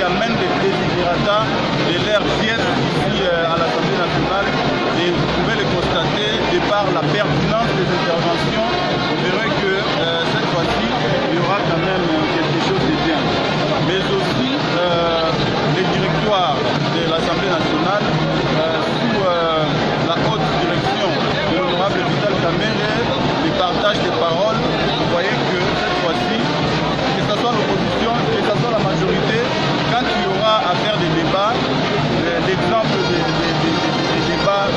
amènent des desiderata de leur pièce ici à l'Assemblée nationale. Et vous pouvez le constater, de par la pertinence des interventions, vous verrez que cette fois-ci, il y aura quand même quelque chose de bien. Mais aussi, les directoires de l'Assemblée nationale, sous la haute direction de l'honorable Vital Kamerhe, le partage des paroles, vous voyez que cette fois-ci, que ce soit l'opposition, que ce soit la majorité, quand il y aura à faire des débats, l'exemple des débats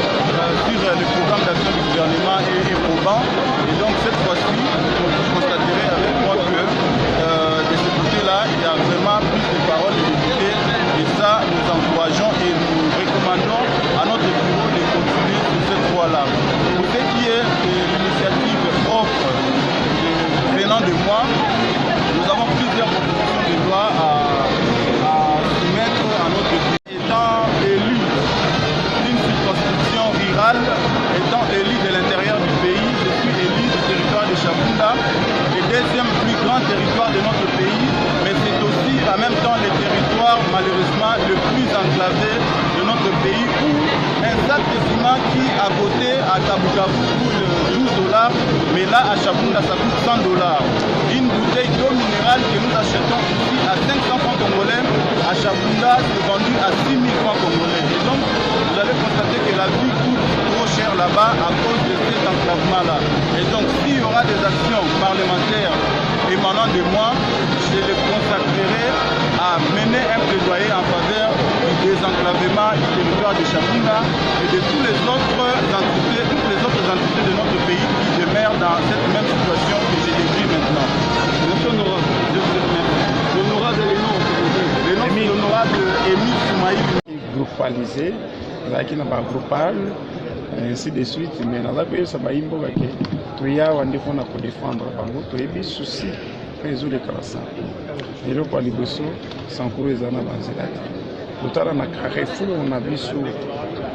sur le programme d'action du gouvernement est probant. Et donc cette fois-ci, vous constaterez avec moi que de ce côté-là, il y a vraiment plus de paroles de députés. Et ça, nous encourageons et nous recommandons à notre bureau de continuer sur cette voie-là. Pour ce qui est de l'initiative propre venant de moi, nous avons plusieurs propositions de loi à soumettre à notre bureau. Étant élu d'une circonscription rurale, étant élu de l'intérieur du pays, je suis élu du territoire de Chabunda, le deuxième plus grand territoire de notre pays, mais c'est aussi en même temps le territoire malheureusement le plus enclavé de notre pays, où un sac de ciment qui à côté à Kabukavu coûte 12 $, mais là à Chabunda ça coûte 100 $. Une bouteille d'eau minérale que nous achetons ici à 500 francs congolais, à Chabunda c'est vendu à 6 000 francs congolais. Et donc vous allez constater que la vie coûte trop cher là-bas à cause de cet enclavement-là. Et donc s'il y aura des actions parlementaires émanant de moi, je les consacrerai à mener un plaidoyer en faveur du désenclavement du territoire de Chabunda et de toutes les autres entités de notre pays qui demeurent dans cette même situation que j'ai décrit maintenant. Monsieur Honorable, je vous remercie. L'honorable l'honorable Émile Soumaïl. Groupalisé, qui n'a pas groupal, ainsi de suite, mais dans la paix, ça va y avoir tout y a un défaut pour défendre, tout y a des soucis, résoudre les classes. Et le Qualibosso, sans courir les anabanzilati. Tout à l'heure, on a carrefour, on a vu sur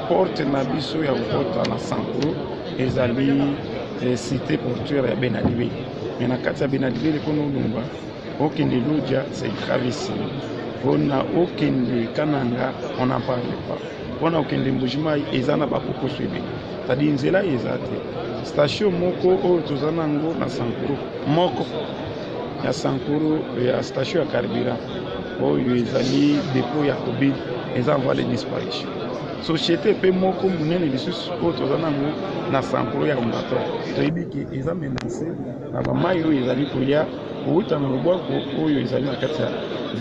porte, on a vu sur la porte en Sankuru, et ils allaient citer portuaire à Benadibé. Mais dans le cas de Benadibé, les Konolumba, aucun de l'Odja, c'est gravissime. On n'a aucun de Kananga, on n'en parle pas. On n'a aucun de Mbujima, ils n'ont pas beaucoup suivi. C'est-à-dire, ils ont été. Station Moko, Tozanango, na Sankuru. Moko. Il y a Sankuru, il y a station à Carburant. Ils ont dépôt à Covid, ils ont envoyé les disparitions. Société peut Moko, Mounen, et les sous Tozanango, na Sankuru, il y a un bateau. Ils ont menacé, la maille, ils ont dit qu'il y a. Outa na loboko oyo ezali na kati ya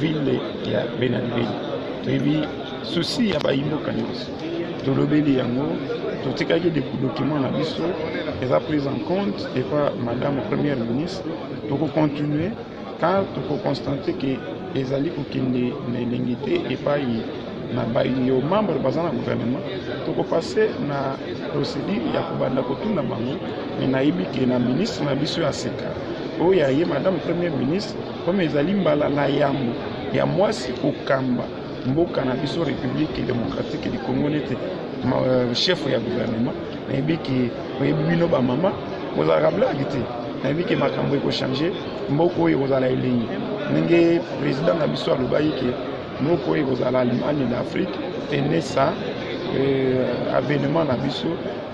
ville ya Benadibeli. Toyebi souci ya bayimboka nyonso. Tolobeli yango, totikaki des documents na biso, eza prise en compte et par Madame Première Ministre. Toko continuer quand toko constater que ezali kokende na elengité et pas na bayo membre baza na gouvernement. Toko passer na procédure ya kobanda kotuna bango, mais nayebi ke na ministre na biso ya seka. Oya ye Madame Premier Ministre, comme ezali mbala na yambo ya mwasi kokamba mboka na biso République démocratique du Congo nete chef ya gouvernement nayebi ki oyebi bino ba mama ozala blague te nayebi ki makambo eko changer mboka oyo ozala elengi ndenge président na biso alobai ke mboka oyo ozala Allemagne d'Afrique tene ça avènement na biso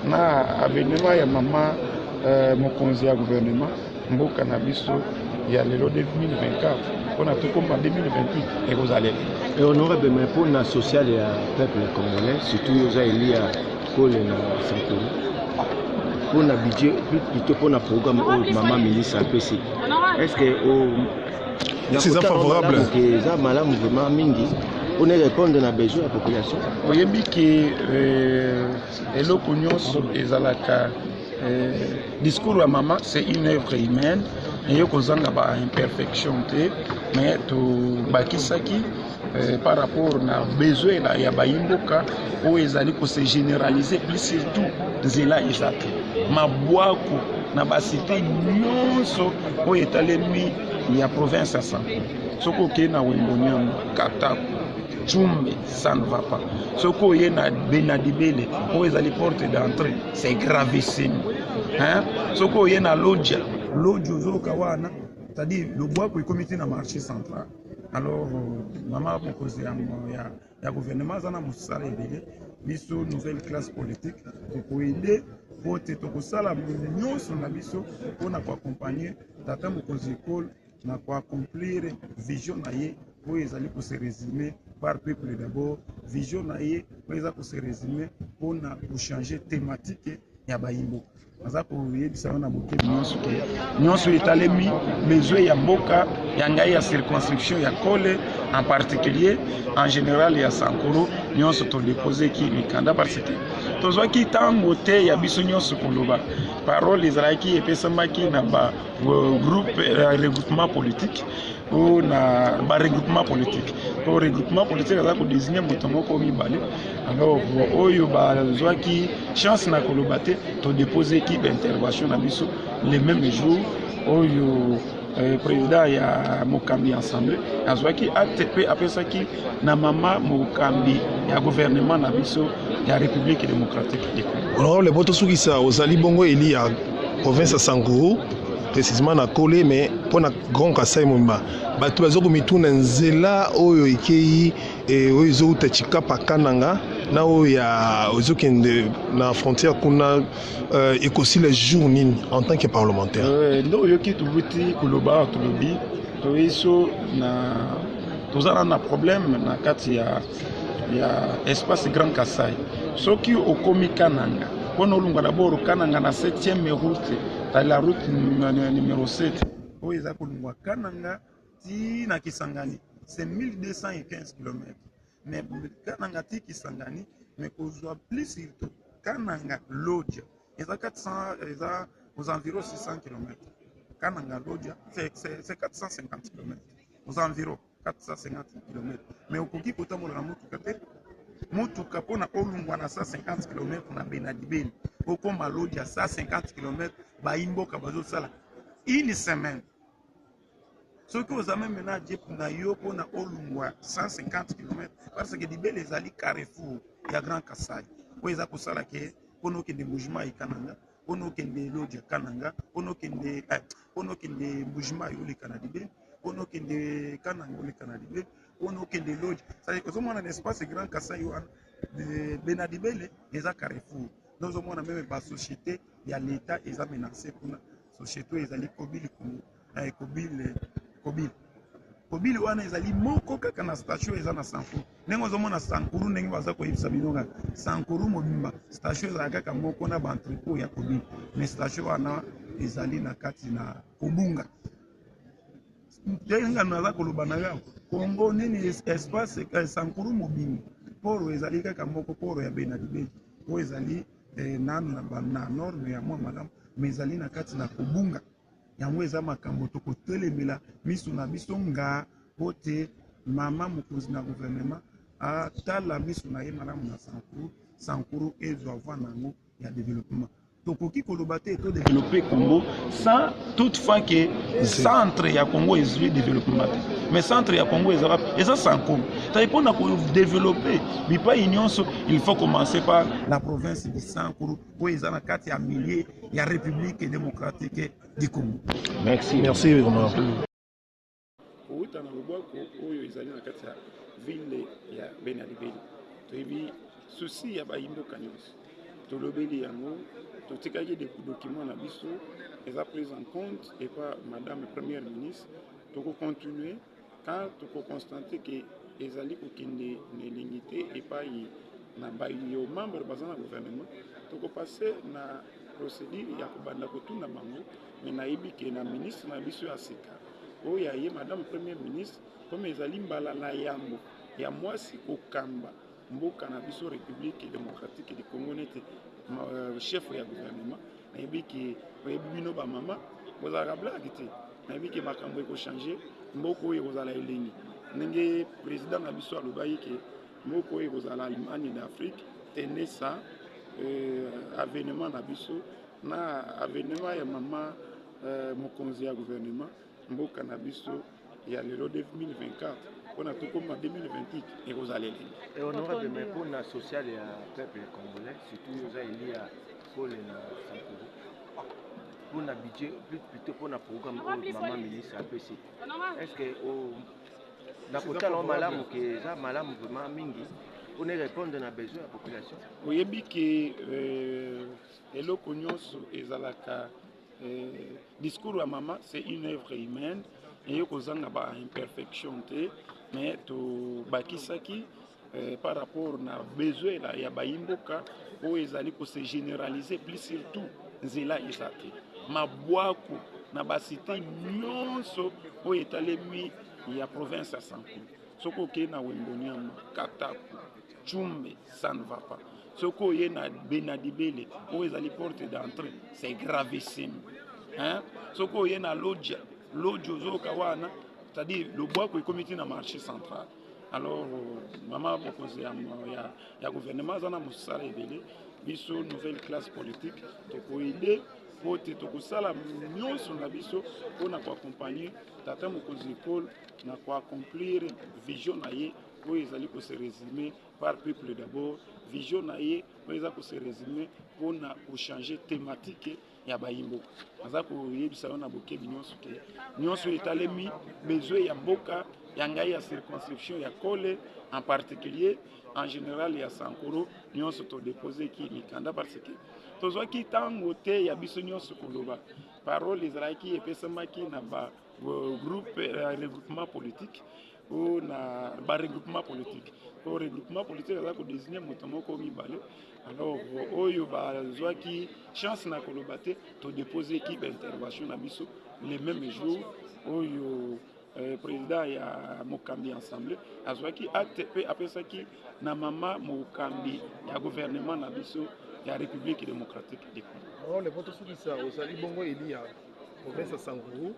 na avènement ya mama mokonzi ya gouvernement mboka na biso ya lelo 2024 on a tout comme en 2028 et vous allez et honorable mais pour la sociale et peuple congolais surtout aux élis à Kole na Sankuru pour la budget plutôt pour la programme au maman ministre APC est-ce que c'est favorable que ça malam vraiment mingi on est répondre à besoin de la population oyebi que eloko nyonso ezalaka discours à maman, c'est une œuvre humaine. Il y a une imperfection, mais par rapport aux besoins, il y a où ils allaient se généraliser, plus surtout, Zela Isate. Ma boako, na basité, où est allé lui, il y a province à Sanko. Soko Kena Wemboniam, Katako. Tchumbe, ça ne va pas. Ce qu'on y a Benadibele, où ils allaient porter d'entrée, c'est gravissime. Hein? Ce qu'on y a Lodja, Lodja Kawana, c'est-à-dire le bois qui est comité dans le marché central. alors mama mokozi ya gouvernement aza na mosala ebele biso nouvelle classe politique tokoede po te tokosala nyonso na biso mpona koaccompagne tata mokonzi ekole na koaccomplir vision na ye oyo ezali kose résume par peuple d'abord vision na ye oyo eza kose résume mpona kochange thématique ya bayimbo aza koyebisa yo na bokebi nyonso etalemi besoin ya mboka ya ngai ya circonscription ya Kole en particulier en général ya Sankuru nyonso todepose ki mikanda parce que tozwaki ntango te ya biso nyonso koloba parole ezalaki epesamaki na bagroupe regroupement politique ou na regroupement politique to regroupement politique aza kodésigne moto moko mibale alors oyo bazwaki chance na koloba te todepose ki d'intervention na biso le même jour oyo président ya mokambi ensemble azwaki acte pe apesaki na mama mokambi ya gouvernement na biso ya République démocratique du Congo. Honorable Boto Soukissa ozali bongo eli ya province ya Sankuru précisément na Kole mais pour na Grand Kasai Momba bato bazoko mituna nzela oyo ekei oyo ezouta Chikapa Kananga na oyo ya ozokende na frontière kuna ekosi les jours nini en tant que parlementaire ndo yoki tubuti koloba tolobi toiso na tozala na problème na kati ya espace Grand Kasai soki okomi Kananga mpona olunga d'abord Kananga na 7e route la route numéro 7 oyo eza kolungwa Kananga ti na Kisangani c'est 1215 km mais Kananga ti Kisangani mais kozwa plus surtout Kananga Lodja eza 400 eza aux environs 600 km Kananga Lodja c'est 450 km aux environs 450 km mais okoki kotambola na motuka te motuka mpona olungwa na 150 km na Benadibeli okoma Lodja 150 km bayimboka bazosala une semaine soki ozame mena jep na yo mpona olungwa 150 km parce que Dibeli ezali carrefour ya Grand Kasai oyo eza kosala ke mpona okende Mbujima Kananga mpona okende Lodja Kananga mpona okende Mbujima oleka na Dibeli mpona okende Kananga oleka na Dibeli mpona okende Lodja c'est-à-dire ozomona na espace Grand Kasai wana Benadibeli eza carrefour nozomona meme basociété ya l'État eza menacé kuna société ezali Kobili wana ezali moko kaka na station eza na Sankuru ndenge ozomona Sankuru ndenge baza koyebisa bino Sankuru mobimba station ezala kaka moko na baentrepôt ya Kobili mais station wana ezali na kati na Kobunga ndenge naza koloba na yo Kongo nini espace Sankuru mobimba poro ezali kaka moko poro ya Benadibeli oyo ezali nanu na nord ya mwa malamu mais ezali na kati na Kobunga yango eza makambo tokotelemela miso na biso nga po te mama mokonzi na gouvernement atala miso na ye malamu na Sankuru ezwa voie nango ya développement tokoki koloba te to développer Congo sans toutefois que centre ya Congo ezwi développement mais centre ya Congo eza Sankuru tayi mpona kodévelopper bipai nyonso il faut commencer par la province de Sankuru oyo eza na kati ya milieu ya République démocratique du Congo. Merci honorable. Outa na loboko oyo ezali na kati ya ville ya Benadibeli toyebi souci ya bayimboka nyonso tolobeli yango totikaki document na biso eza prise en compte et par madame première ministre tokocontinue quand tokoconstater ke ezali kokende na elingi te epai na bayo membre baza na gouvernement tokopasse na procédure ya kobanda kotuna bango mais nayebi ke na ministre na biso ya sika oyo aye madame première ministre comme ezali mbala na yambo ya mwasi kokamba mboka na biso République démocratique du Congo nete chef ya gouvernement nayebi ke oyebi bino bamama bozalaka blage te nayebi ke makambo ekochange mboka oyo ekozala elengi ndenge président na biso alobaki ke mboka oyo ekozala Allemagne d'Afrique tene sa avènement na biso na avènement ya mama mokonzi ya gouvernement mboka na biso ya lelo 2024 mpona tokoma 2028 ekozala elengi. Honorable mais mpona social ya peuple congolais surtout oza eli ya Kole na Sankuru mpona budget plutôt mpona programme oyo mama ministre apesi est-ce que nakotala malamu ke eza malamu vraiment mingi pour ne répondre na besoin ya population. oyebi ke eloko nyonso ezalaka discours ya mama c'est une œuvre humaine eye kozanga ba imperfection te mais tobakisaki par rapport na besoin ya bayimboka oyo ezali kose généraliser plus surtout nzela eza te mabwaku na basite nyonso oyo etalemi ya province ya Sankuru soki okei na Wemboniama, Kataku, Tchumbe, ça ne va pas. Soki oye na Benadibele oyo ezali porte d'entrée c'est gravissime. Soki oye na Lodja ozoyoka wana c'est-à-dire lobwaku ekomiti na marché central. Alors mama bokonzi ya gouvernement aza na mosala ebele biso nouvelle classe politique tokoide po te tokosala nyonso na biso mpona koaccompagner tata mokonzi Paul na koaccomplir vision na ye oyo ezali kose résumer par peuple d'abord vision na ye oyo eza kose résumer mpona kochanger thématique ya bayimboka aza koyebisa yo na bokebi nyonso ke nyonso etalemi besoin ya mboka ya ngai ya circonscription ya Kole en particulier en général ya Sankuru nyonso to déposer ki mikanda parce que tozwaki tango te ya biso nyonso koloba parole ezalaki epesamaki na ba groupe regroupement politique ou na ba regroupement politique au regroupement politique aza ko désigner moto moko mibale alors oyo bazwaki chance na koloba te to déposer ki intervention na biso les mêmes jours oyo président ya mokambi ensemble azwaki acte pe apesaki na mama mokambi ya gouvernement na biso ya République démocratique du Congo. Alors les votes sous ça Rosalie Bongo il y a province Sankuru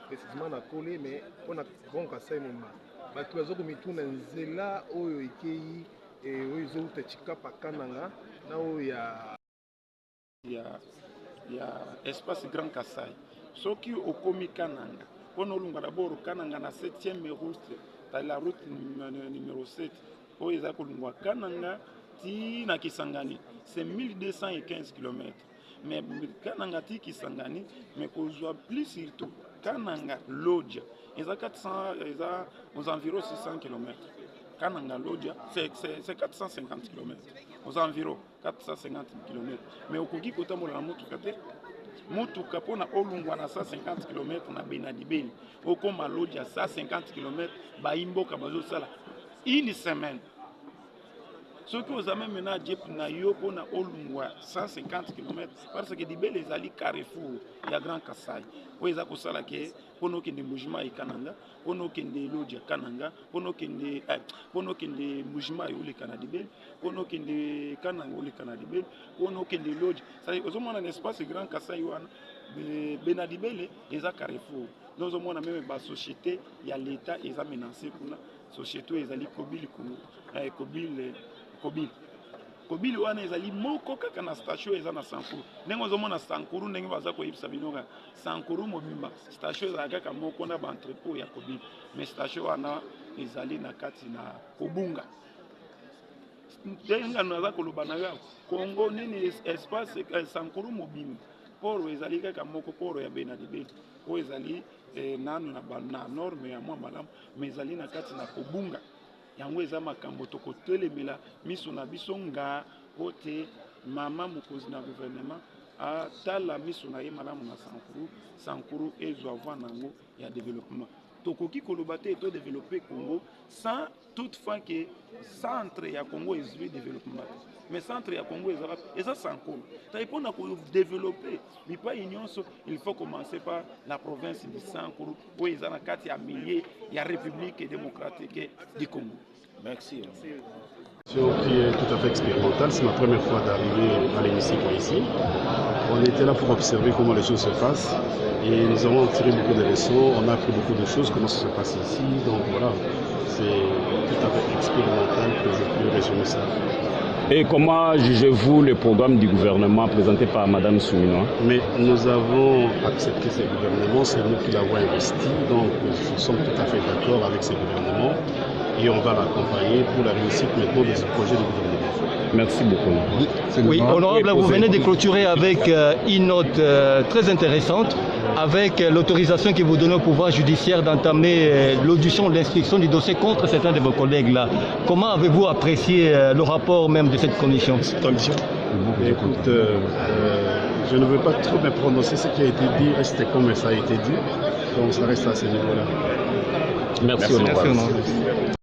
précisément na Kole mais on a bon Kasai Moma bato bazo komituna nzela oyo ikei oyo ezouta chikapa kananga na oyo ya espace Grand Kasai soki okomi kananga on olunga d'abord kananga na 7e route dans la route numéro 7 oyo eza kolungwa kananga ti na Kisangani c'est 1215 km mais kananga ti Kisangani mais kozwa plus surtout kananga Lodja eza 400 eza aux environs 600 km kananga Lodja c'est 450 km aux environs 450 km mais okoki kotambola na motuka te motuka pona olungwa na 150 km na Benadibeli okoma Lodja 150 km baimboka bazosala une semaine soki ozame mena jep na yo pona olungwa 150 km parce que Dibeli ezali carrefour ya Grand Kasai oyo eza kosala ke pona okende Mbujima ekananga pona okende Lodja kananga pona okende Mbujima oleka na Dibeli pona okende kananga oleka na Dibeli pona okende Lodja ozomona na espace Grand Kasai wana Benadibeli eza carrefour donc ozomona même ba société ya l'état eza menacé kuna société ezali Kobili wana ezali moko kaka na station eza na Sankuru ndenge ozomona Sankuru ndenge baza koyebisa binoka Sankuru mobimba station eza kaka moko na ba entrepôt ya Kobili mais station wana ezali na kati na Kobunga ndenge naza koloba na yo Congo nini espace Sankuru mobimba poro ezali kaka moko poro ya Benadibeli oyo ezali nanu na norme ya mwa malamu mais ezali na kati na Kobunga yango eza makambo tokotelemela miso na biso nga ote mama mokonzi na gouvernement atala miso na ye malamu na Sankuru ezwa voie nango ya développement tokoki koloba te to développer Congo sans toutefois que centre ya Congo ezwi développement mais centre ya Congo eza Sankuru taipona ko développer bipai nyonso il faut commencer par la province de Sankuru où eza na kati ya milieu ya République démocratique du Congo. Merci. Qui est tout à fait expérimentale, c'est ma première fois d'arriver à l'hémicycle ici. On était là pour observer comment les choses se passent et nous avons tiré beaucoup de leçons, on a appris beaucoup de choses, comment ça se passe ici, donc voilà, c'est tout à fait expérimental que je peux résumer ça. Et comment jugez-vous le programme du gouvernement présenté par Mme Souminoa? Mais nous avons accepté ce gouvernement, c'est nous qui l'avons investi, donc nous sommes tout à fait d'accord avec ce gouvernement et on va l'accompagner pour la réussite maintenant de ce projet de gouvernement. Merci beaucoup. Oui, honorable, vous venez de clôturer avec une note très intéressante, avec l'autorisation qui vous donne au pouvoir judiciaire d'entamer l'audition, l'instruction du dossier contre certains de vos collègues-là. Comment avez-vous apprécié le rapport même de cette commission? Écoute, je ne veux pas trop me prononcer, ce qui a été dit reste comme ça a été dit, donc ça reste à ce niveau-là. Merci. Merci.